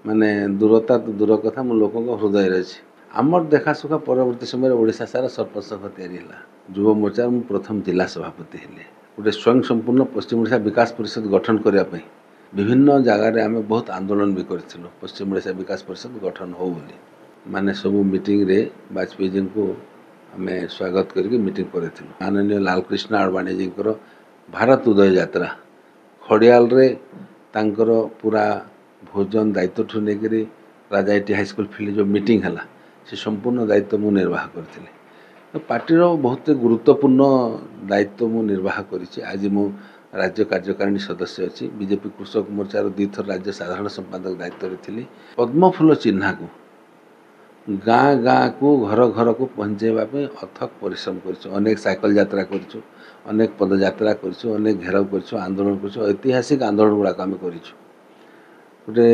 माने दूरता तो दूर कथा मो लोक हृदय अच्छी आमर देखाशुखा परवर्ती समय ओडिशा सारा सरपंच संघ या युव मोर्चा मु प्रथम जिला सभापति हेले गोटे स्वयं संपूर्ण पश्चिम ओडिशा विकास परिषद गठन करने विभिन्न जगार आम बहुत आंदोलन भी करूँ पश्चिम ओडिशा विकास परिषद गठन हो बोली माने सबू मीटिंग रे वाजपेयी जी को आम स्वागत करके मीटिंग करूँ माननीय लालकृष्ण आडवाणी जी भारत उदय यात्रा खड़ियाल रे तांकर पूरा भोजन दायित्व ठू नहीं राजाईटी हाईस्कल फील्ड जो मीटिंग है से संपूर्ण दायित्व मु निर्वाह करी तो पार्टीर बहुत गुरुत्वपूर्ण दायित्व मु निर्वाह करी आज मु राज्य कार्यकारिणी सदस्य अच्छी बीजेपी कृषक मोर्चार 2 थर राज्य साधारण संपादक दायित्व थी पद्मफूल चिन्ह को गाँ गाँ को घर घर को पहुँचाइवाई अथक परिश्रम कर साइकिल यात्रा कर अनेक पदयात्रा कर घेराव कर आंदोलन कर ऐतिहासिक आंदोलन गुड़ाक आम कर गोटे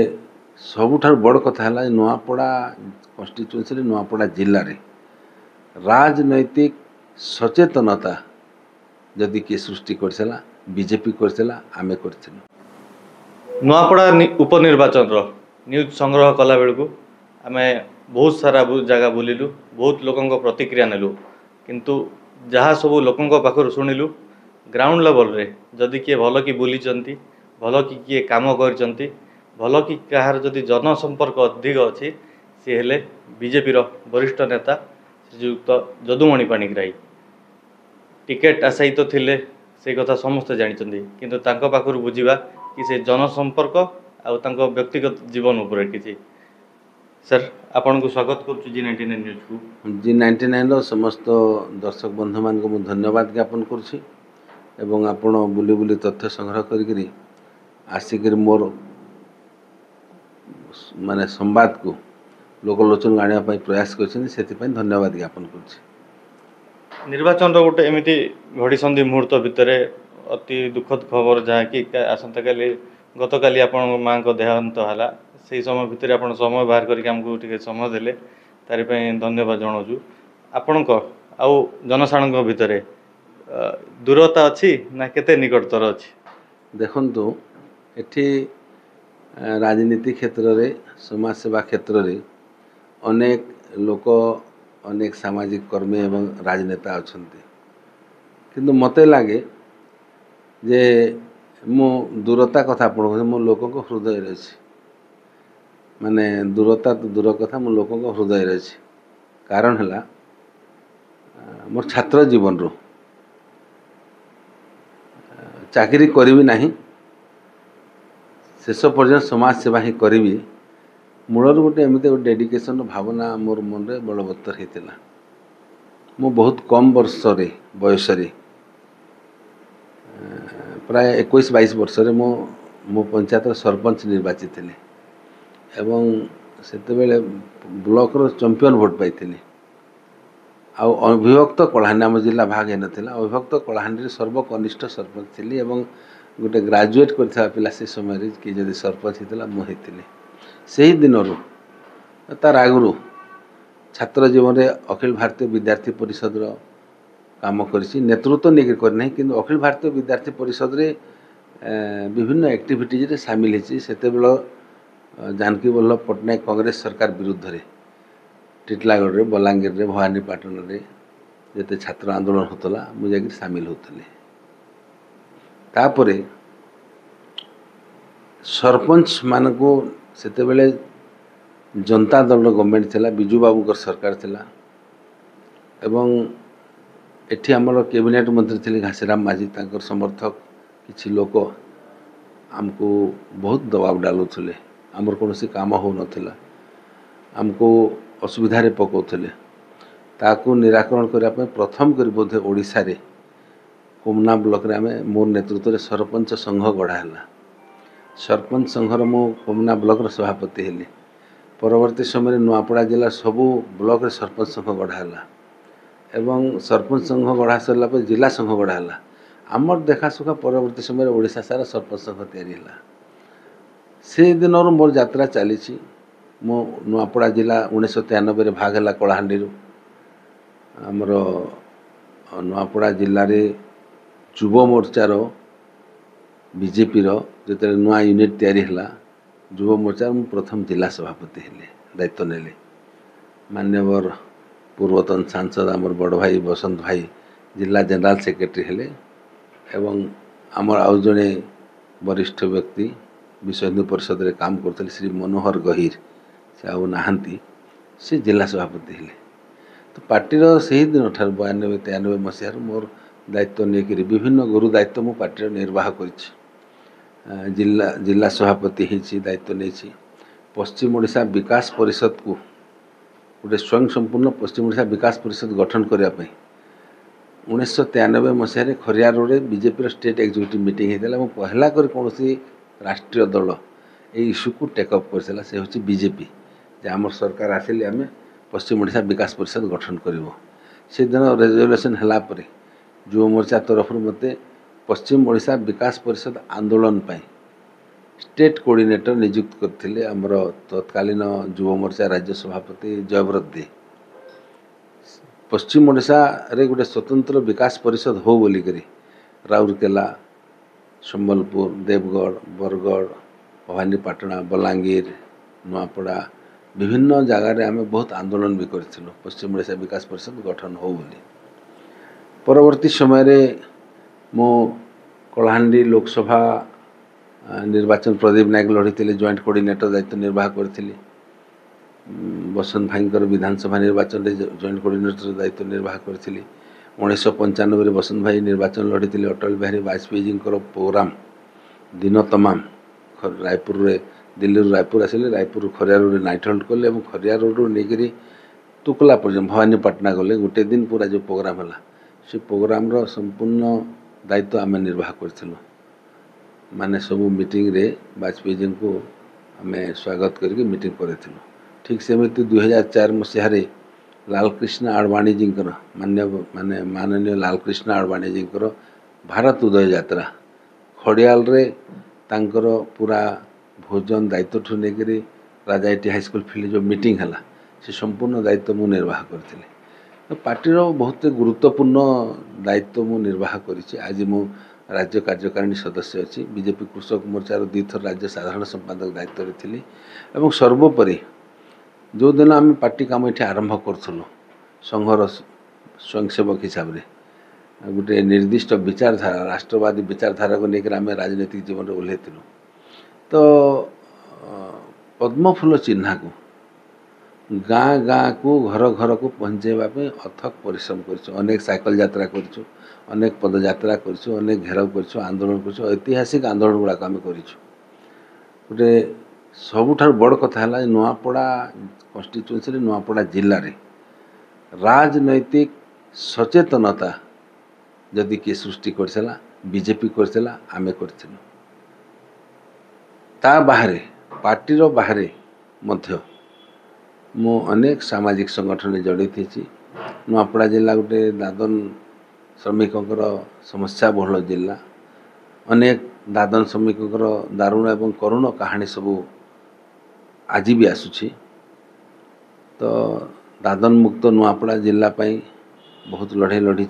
सबुठ बड़ कथा है नुआपड़ा कन्स्टिट्युएंसी नुआपड़ा जिले में राजनैतिक सचेतनता जदि किए सृष्टि करला बीजेपी करला आमे कर नुआपड़ा उपनिर्वाचन न्यूज संग्रह कला बेलू आम बहुत सारा जगह बुलिलु बहुत लोकों प्रतिक्रिया नेलु किंतु जहाँ सब लोकों पाखर शुणिलु ग्राउंड लेवल रे जदि किए भल कि बुली भल कि किए काम कर भल कि कहार जदि जनसंपर्क अधिक अच्छी सी हेले बीजेपी वरिष्ठ नेता श्रीयुक्त जदुमणि पाणिग्राही टिकेट आशायी तो थिले से कथा समस्ते जानते किंतु तांको पाखर बुझा कि से जनसंपर्क आउ तांको व्यक्तिगत जीवन उपर किसी सर आपन को स्वागत करुँ G99 न्यूज को G99 समस्त दर्शक बंधु मान को धन्यवाद ज्ञापन करुँची एवं आपण बुली बुली तथ्य संग्रह करी आसिक मोर माने संवाद को लोकलोचन आने प्रयास कर धन्यवाद ज्ञापन कर निर्वाचन गोटे एमती घड़ी संधि मुहूर्त भितर अति दुखद खबर जहाँकि आसंता काली गत काली आपण माँ को देहांत है से समय भितर आप समय बाहर करके आमको टे समय देले तारि धन्यवाद जनावु आपण आउ जनसाधारण भितर दूरता अच्छी ना केते निकटतर अच्छी देखंतु एठी राजनीति क्षेत्र रे समाज सेवा क्षेत्र रे अनेक लोक अनेक सामाजिक कर्मी एवं राजनेता अछंती किंतु मते लागे जे मो दूरता कथा पढ़ो मो लोकों को हृदय अच्छी माने दूरता तो दूर कथा मो लोकों को हृदय अच्छी कारण है मोर छात्र जीवन रो चाकरी करी नहीं शेष पर्यटन समाज सेवा ही करी मूलर गोटे एमती गोटे डेडिकेशन भावना मोर मन रे बलवत्तर होता मु बहुत कम वर्ष रे बयस प्राय 21-22 वर्ष मो पंचायत सरपंच निर्वाचित थे एवं सेतेबेले ब्लॉक रो चैंपियन भोट पाई अविभक्त कलाहांडी आम जिला भाग है नाला अविभक्त कलाहांडी सर्वकनिष्ठ सरपंच थी एवं गोटे ग्रेजुएट करथिबा पिला से समय कि जदि सरपंच होता मुझे से ही दिन तार आगु छात्र जीवन में अखिल भारतीय विद्यार्थी परिषद काम कर नेतृत्व नहीं करना कि अखिल भारतीय विद्यार्थी परिषद रे विभिन्न एक्टिविटीज रे सामिल होते जानकी वल्लभ पट्टनायक कांग्रेस सरकार विरुद्ध रे टिटलागढ़ रे बलांगीर रे भवानीपाटन रे जते छात्र आंदोलन होता मुझे सामिल होते तापरे सरपंच मान को सेतेबेले जनता दल गवर्नमेंट थिला बिजू बाबू सरकार थिला एवं एठी हमर कैबिनेट मंत्री थिले घासीराम माझी तांकर समर्थक किछि लोक आमको बहुत दबाव डालुथिले आमर कौन काम हो नथिला आमको असुविधा रे पकाउथिले ताकू निराकरण करने प्रथम कर बोधे ओडिशा रे कोमना ब्लॉक रे आमे मोर नेतृत्व रे सरपंच संघ गढ़ाला सरपंच संघर मो कोमना ब्लॉक रे सभापति हेली परवर्ती समय नुआपड़ा जिला सबू ब्लॉक रे सरपंच संघ गढ़ाला एवं सरपंच संघ गढ़ा सरला पर जिला संघ गढ़ाला आमर देखाशुखा परवर्ती समय ओडिशा सारा सरपंच संघ तैयारी से दिन मोर यात्रा चली मो नुआपड़ा जिला 1993 भाग है कलाहांडी आमर नुआपड़ा जिले में युव मोर्चार बीजेपी जो नुआ यूनिट तैयारी है युव मोर्चा मु प्रथम जिला सभापति हेले दायित्व नेले। मान्यवर पूर्वतन सांसद आमर बड़ भाई बसंत भाई जिला जनरल सेक्रेटरी हेले एवं आमर आउ जड़े वरिष्ठ व्यक्ति विश्व हिंदू परिषद रे काम करते श्री मनोहर गहीर से आउ नहांती से जिला सभापति हेले। तो पार्टीर से दिन ठार 92-93 मसीह मोर दायित्व नहीं विभिन्न गुरु दायित्व मु पार्टी निर्वाह कर जिला सभापति होती दायित्व नहीं। पश्चिम ओडिशा विकास परिषद को गोटे स्वयं संपूर्ण पश्चिम ओडिशा विकास परिषद गठन करने 1993 मसीह Kharia road BJP state executive meeting होता पहला कर कौन राष्ट्रीय दल ये इश्यू को टेकअप करला से हूँ बीजेपी जे आम सरकार आसिले आम पश्चिम ओडिशा विकास परिषद गठन करिवो। से दिन रेजोल्यूशन हला परे युव मोर्चा तरफ मते पश्चिम ओडिशा विकास परिषद आंदोलन पाई स्टेट कोऑर्डिनेटर नियुक्त करथिले हमर तत्कालीन युव मोर्चा राज्य सभापति जयव्रत दे। पश्चिम ओडिशा रे गोटे स्वतंत्र विकास परिषद हो बोली करी राउरकेला संबलपुर देवगढ़ बरगढ़ भवानीपाटना बलांगीर नुआपड़ा विभिन्न जगार आम बहुत आंदोलन भी करूँ पश्चिम ओडिशा विकास परिषद गठन हो बोली। परवर्ती समय मो कलाहांडी लोकसभा निर्वाचन प्रदीप नायक लड़ी जॉइंट कोऑर्डिनेटर दायित्व निर्वाह करी। बसंत भाई विधानसभा निर्वाचन जॉइंट कोऑर्डिनेटर दायित्व निर्वाह करी। 1995 बसंत भाई निर्वाचन लड़ी अटल बिहारी वाजपेयी जी प्रोग्राम दिन तमाम रायपुर रे दिल्ली रायपुर आसिले रायपुर खरिया रोड नाइट हल्ट कले खरिया रोड नहीं तुकला पर्यटन भवानीपाटना गले गोटे दिन पूरा जो प्रोग्राम है से प्रोग्राम रो संपूर्ण दायित्व आम निर्वाह करूँ। माने सबू मीटिंग रे वाजपेयी जी को आम स्वागत करके मीटिंग करूँ। ठीक सेमती 2004 मसीह लालकृष्ण आडवाणी जी माननीय लालकृष्ण आडवाणी जी भारत उदय यात्रा खड़ियाल रे तांकर पूरा भोजन दायित्व ठू नहीं राजाईटी हाईस्कल फील्ड जो मीटिंग है से संपूर्ण दायित्व मु निर्वाह करथिले। तो पार्टीर बहुत गुरुत्वपूर्ण दायित्व मु निर्वाह करिछि। आज मु राज्य कार्यकारिणी सदस्य अच्छी बीजेपी कृषक मोर्चार 2 थर राज्य साधारण संपादक दायित्व थी एवं सर्वोपरि जो दिन आम पार्टी काम ये आरंभ करूँ संघर स्वयंसेवक हिसाब से गोटे निर्दिष्ट विचारधारा राष्ट्रवादी विचारधारा को लेकर आम राजनीतिक जीवन में ओह्लैलु। तो पद्मफूल चिन्हा को गाँ गाँ को घर घर को पहुँचाइवाई अथक परिश्रम कर साइकिल यात्रा कर अनेक पदयात्रा कर अनेक घेराव कर आंदोलन कर ऐतिहासिक आंदोलन गुड़ाक आम कर गोटे सबुठार बड़ कथा है नुआपड़ा कन्स्टिट्युएंसी नुआपड़ा जिले में राजनैतिक सचेतनता जदि किए सृष्टि करथिला बीजेपी करथिला आमे करथिलु। ता बाहरे पार्टीर बाहरे मध्य मु अनेक सामाजिक संगठन जड़ित थी। नुआपड़ा जिला गोटे दादन श्रमिकों समस्या बहुल जिला अनेक दादन श्रमिकों दारुण एवं करुण कहानी सबू आज भी आसुची। तो दादन मुक्त नुआपड़ा जिला पाई बहुत लड़े लड़ी।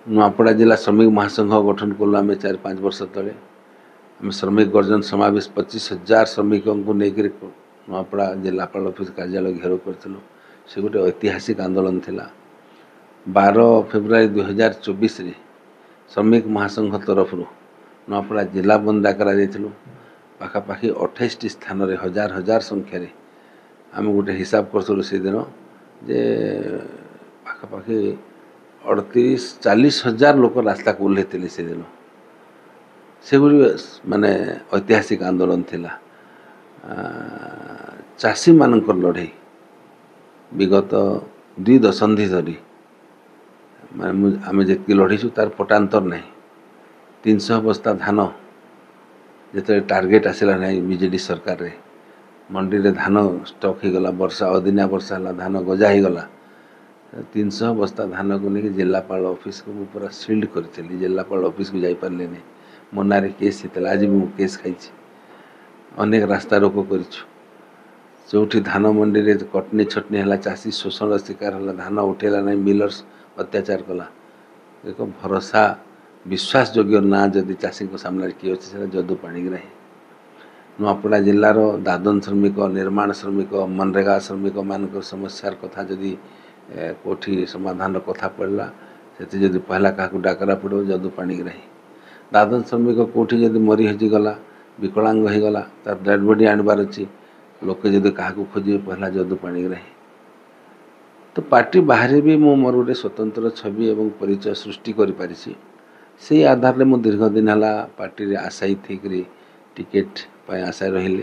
नुआपड़ा जिला श्रमिक महासंघ गठन कलु आम 4-5 वर्ष तले आम श्रमिक गर्जन समावेश 25,000 श्रमिकों को लेकर नुआपड़ा जिलापाल ऑफिस कार्यालय घेराव करूँ। से गोटे ऐतिहासिक आंदोलन थिला। 12 फेब्रुआरी 2024 रे श्रमिक महासंघ तरफ नुआपड़ा जिला बंद करूँ। पाखापाखि 28 स्थान रे हजार हजार संख्यार आम गोटे हिसाब करूँ से दिन जे पाखापाखि 38-40 हजार लोक रास्ता को ओह्लैले से दिन से माने ऐतिहासिक आंदोलन थिला। चाषी मानक लड़े विगत 2 दशंधि धरी आम जी लड़ीचु तार पटांतर नहीं। 300 बस्ता धान जिते टार्गेट आसला नहीं बीजेडी सरकार रे मंडी रे धान स्टॉक हो गला वर्षा अदिनिया वर्षा है धान गजा हो गला 300 बस्ता धान को लेकिन जिलापाल ऑफिस को मुझे पूरा सील्ड करी जिलापाल ऑफिस को जाई पारे नहीं मो ना केस होता आज भी केस खाई अनेक रास्ता रोको कर जोठी धान मंडी रे कटनी छटनी है चाषी शोषण शिकार है धान उठेला नहीं मिलर्स अत्याचार कला एक भरोसा विश्वास योग्य ना जदि चाषी को सामने किए अच्छे जदू पाणिग्राही नुआपड़ा जिलार दादन श्रमिक निर्माण श्रमिक मनरेगा श्रमिक मान समस्यार कथा जदि कोठी समाधान कथा पड़ला से जदि पहला क्या डाकरा पड़ो जदू पाणीग्राही दादन श्रमिक कौटी जदि मरी हजिगला विकलांग हो गला तार डेड बॉडी आनबार अच्छी लोके जदि क्या खोजे पहला जदू पाणीग्राही तो पार्टी बाहर भी मो मोर गोटे स्वतंत्र छवि एवं परिचय सृष्टि से आधार में दीर्घ दिन है पार्टी आशायी थी टिकेट आशा रही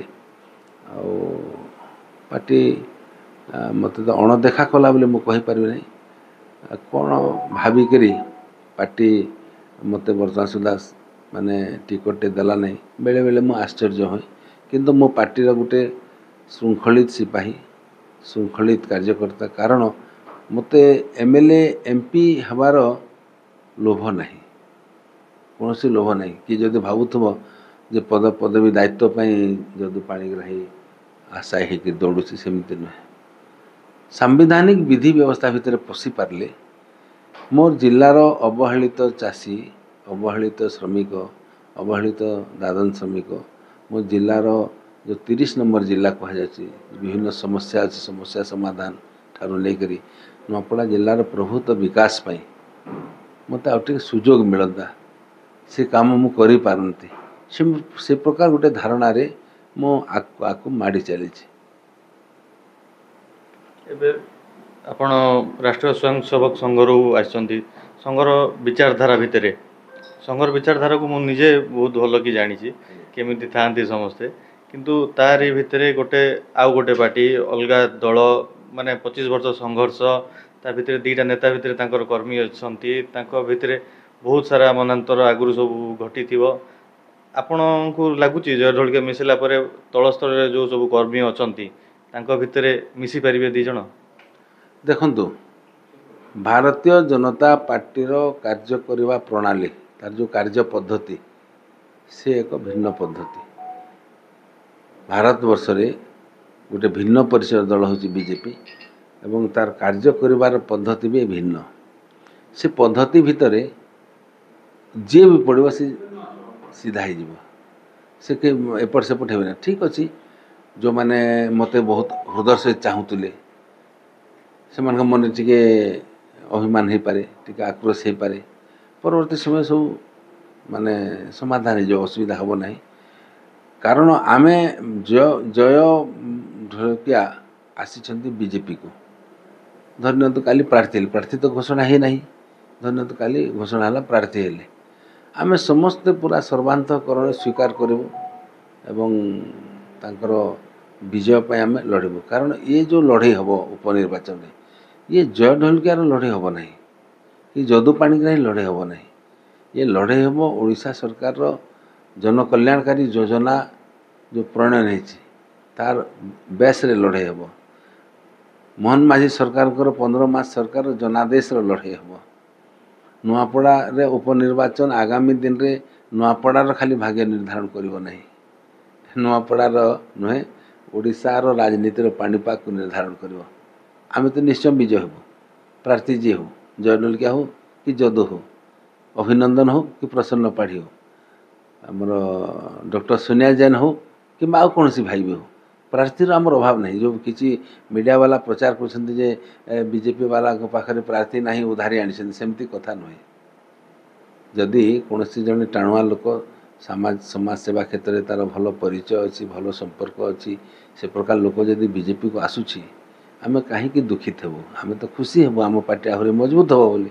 पार्टी मत तो अणदेखा कला बोले मुझे ना कौन भाविक पार्टी मत बर्तमान सुधा माने टिकटे देला नहीं बेले बेले मु आश्चर्य हुए किंतु मो पार्टी गोटे श्रृंखलित सिपाही श्रृंखलित कार्यकर्ता कारण मते एमएलए एमपी हबार लोभ नहीं कौन सी लोभ नहीं कि जदि भावुव जे पद पदवी दायित्व जदू पाणीग्राही आशा हो दौड़ुची सेमती नुहे सांविधानिक विधि व्यवस्था भितर पशि पारे मोर जिलार अवहेलित चाषी अवहेलित श्रमिक अवहेलित दादन श्रमिक मो जिलार जो 30 नंबर जिला कहुई विभिन्न समस्या अच्छी समस्या समाधान ठारू लेकर नुआपड़ा जिलार प्रभुत्व विकास मत आउटे सुजोग मिलता से काम मुझे पारती से प्रकार गोटे धारणा रे मो आकु माड़ी चली आपण राष्ट्रीय स्वयंसेवक संघरू आसछंती संघर विचारधारा भितर संघर विचारधारा को मुझे बहुत भल कि जानी केमिति थांती समस्ते किंतु तारी भितर गोटे आउ गोटे पार्टी अलग दल माने 25 वर्ष संघर्ष ता भितर दीटा नेता भितर तांकर कर्मी अछंती तांको भितर बहुत सारा मनांतर आगुरी सब घटी थिबो आपण को लागुची जय ढोलके मिसिला परे तल स्तर रे जो सब कर्मी अछंती तांको भितर मिसी परिबे दी जण देखंतु भारतीय जनता पार्टी रो कार्य करबा प्रणाली तार जो कार्य पद्धति से एक भिन्न पद्धति भारत वर्ष रे गोटे भिन्न परिचय दल होची बीजेपी एवं तार कार्य करिवार पद्धति भी भिन्न से पद्धति भितर जे भी पड़ो से सीधा हो से एपट सेपट हो ठीक अच्छे जो मैंने मत बहुत हृदय से चाहूले से मन टे अभिमान हो पारे टे आक्रोश हो पारे परवर्ती समय सब माने समाधान हो असुविधा हम ना कारण आमे जय ढोलकिया आसी बीजेपी को धन्य तो काली प्रार्थी तो घोषणा है ना धन्य तो काली घोषणा है प्रार्थी हेले आमे समस्ते पूरा सर्वांतकरण स्वीकार करूँ एवं तांकर विजय पे आमे लड़बू कारण ये जो लड़े हम उपनिर्वाचन में ये जय ढोलकियार लड़े हम ना कि जदू पाणीग्राही लड़े हम ना ये लड़े हम ओडिशा सरकार रो जनकल्याणकारी योजना जो प्रणयन है तार बेस रे लड़े हम मोहन माझी सरकार 15 मास सरकार जनादेश रो लड़े हम नुआपड़ा रे उपनिर्वाचन आगामी दिन रे नुआपड़ार खाली भाग्य निर्धारण करिवो नहीं नुआपड़ार नुहे ओडिशार राजनीतिर पाणीपाग को निर्धारण करिवो आमे तो निश्चय विजय हो प्रार्थी जी हो जय ढोलकिया हो कि जदू हो अभिनंदन हो कि प्रसन्न पाढ़ी हो आमर डॉक्टर सोनिया जैन हो कि आउ कौन सी भाई भी हो प्रार्थीर आमर अभाव नहीं जो किसी मीडिया वाला प्रचार कर बीजेपी वाला पाखे प्रार्थी ना उधारी आनी सेमती कथा नुहे जदि कौन जड़े टाणुआ लोक समाज सेवा क्षेत्र में तार भल परिचय अच्छी भल संपर्क अच्छी से प्रकार लोक जदि बीजेपी को आसूची आमे कहीं दुखित हेबू आमे तो खुशी हेबू आम पार्टी आहरी मजबूत हे बोली